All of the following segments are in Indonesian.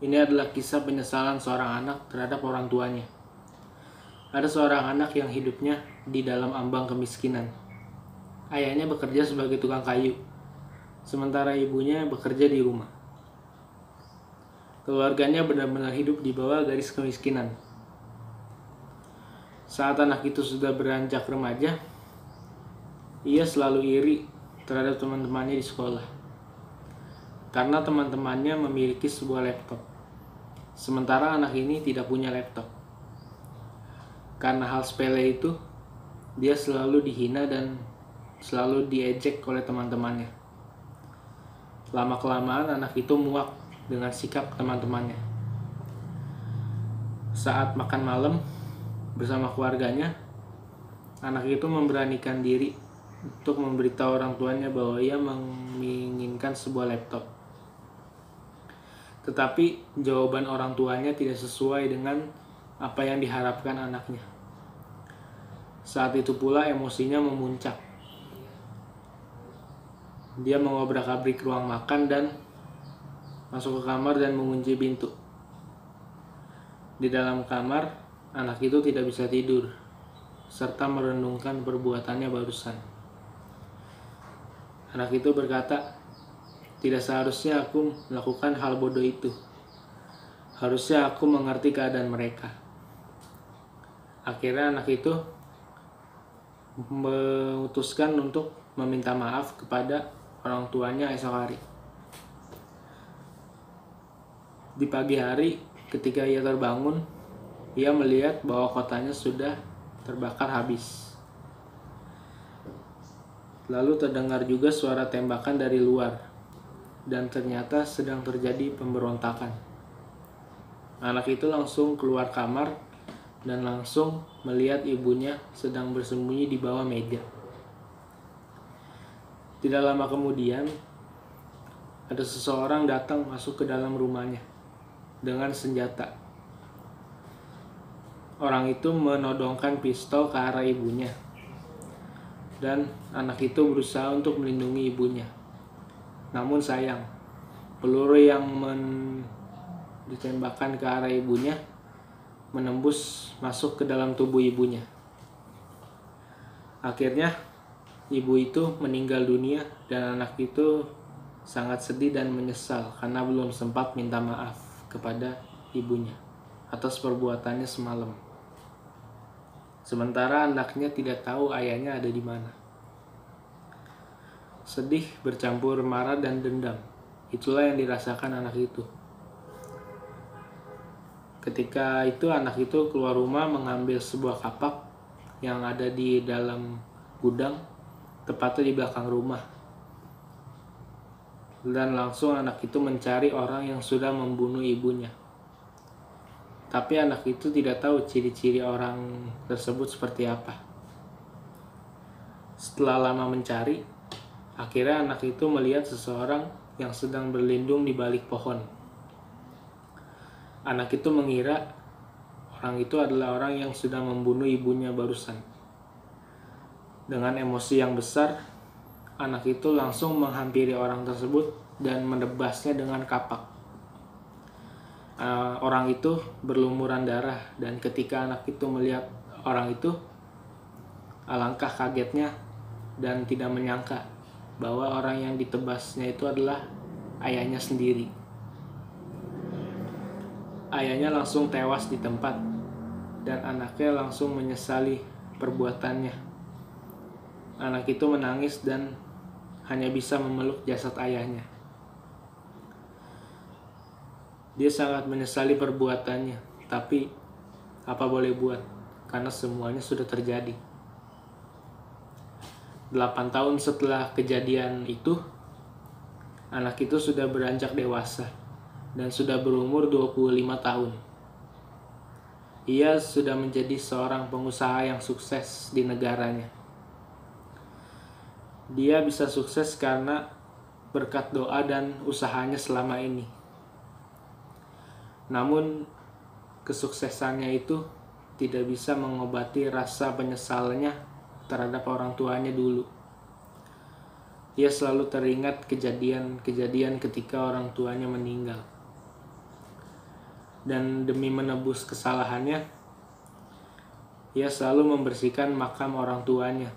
Ini adalah kisah penyesalan seorang anak terhadap orang tuanya. Ada seorang anak yang hidupnya di dalam ambang kemiskinan. Ayahnya bekerja sebagai tukang kayu, sementara ibunya bekerja di rumah. Keluarganya benar-benar hidup di bawah garis kemiskinan. Saat anak itu sudah beranjak remaja, ia selalu iri terhadap teman-temannya di sekolah, karena teman-temannya memiliki sebuah laptop, sementara anak ini tidak punya laptop. Karena hal sepele itu, dia selalu dihina dan selalu diejek oleh teman-temannya. Lama-kelamaan anak itu muak dengan sikap teman-temannya. Saat makan malam bersama keluarganya, anak itu memberanikan diri untuk memberitahu orang tuanya bahwa ia menginginkan sebuah laptop. Tetapi jawaban orang tuanya tidak sesuai dengan apa yang diharapkan anaknya. Saat itu pula emosinya memuncak. Dia mengobrak-abrik ruang makan dan masuk ke kamar dan mengunci pintu. Di dalam kamar, anak itu tidak bisa tidur, serta merenungkan perbuatannya barusan. Anak itu berkata, "Tidak seharusnya aku melakukan hal bodoh itu. Harusnya aku mengerti keadaan mereka." Akhirnya anak itu memutuskan untuk meminta maaf kepada orang tuanya esok hari. Di pagi hari, ketika ia terbangun, ia melihat bahwa kotanya sudah terbakar habis. Lalu terdengar juga suara tembakan dari luar, dan ternyata sedang terjadi pemberontakan. Anak itu langsung keluar kamar dan langsung melihat ibunya sedang bersembunyi di bawah meja. Tidak lama kemudian, ada seseorang datang masuk ke dalam rumahnya dengan senjata. Orang itu menodongkan pistol ke arah ibunya, dan anak itu berusaha untuk melindungi ibunya. Namun sayang, peluru yang ditembakkan ke arah ibunya menembus masuk ke dalam tubuh ibunya. Akhirnya, ibu itu meninggal dunia dan anak itu sangat sedih dan menyesal karena belum sempat minta maaf kepada ibunya atas perbuatannya semalam. Sementara anaknya tidak tahu ayahnya ada di mana. Sedih bercampur marah dan dendam. Itulah yang dirasakan anak itu. Ketika itu anak itu keluar rumah mengambil sebuah kapak yang ada di dalam gudang, tepatnya di belakang rumah. Dan langsung anak itu mencari orang yang sudah membunuh ibunya. Tapi anak itu tidak tahu ciri-ciri orang tersebut seperti apa. Setelah lama mencari, akhirnya anak itu melihat seseorang yang sedang berlindung di balik pohon. Anak itu mengira orang itu adalah orang yang sudah membunuh ibunya barusan. Dengan emosi yang besar, anak itu langsung menghampiri orang tersebut dan menebasnya dengan kapak. Orang itu berlumuran darah, dan ketika anak itu melihat orang itu, alangkah kagetnya dan tidak menyangka bahwa orang yang ditebasnya itu adalah ayahnya sendiri. Ayahnya langsung tewas di tempat, dan anaknya langsung menyesali perbuatannya. Anak itu menangis dan hanya bisa memeluk jasad ayahnya. Dia sangat menyesali perbuatannya, tapi apa boleh buat, karena semuanya sudah terjadi. 8 tahun setelah kejadian itu, anak itu sudah beranjak dewasa dan sudah berumur 25 tahun. Ia sudah menjadi seorang pengusaha yang sukses di negaranya. Dia bisa sukses karena berkat doa dan usahanya selama ini. Namun, kesuksesannya itu tidak bisa mengobati rasa penyesalannya terhadap orang tuanya dulu. Ia selalu teringat kejadian-kejadian ketika orang tuanya meninggal. dan demi menebus kesalahannya, ia selalu membersihkan makam orang tuanya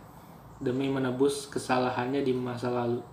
demi menebus kesalahannya di masa lalu.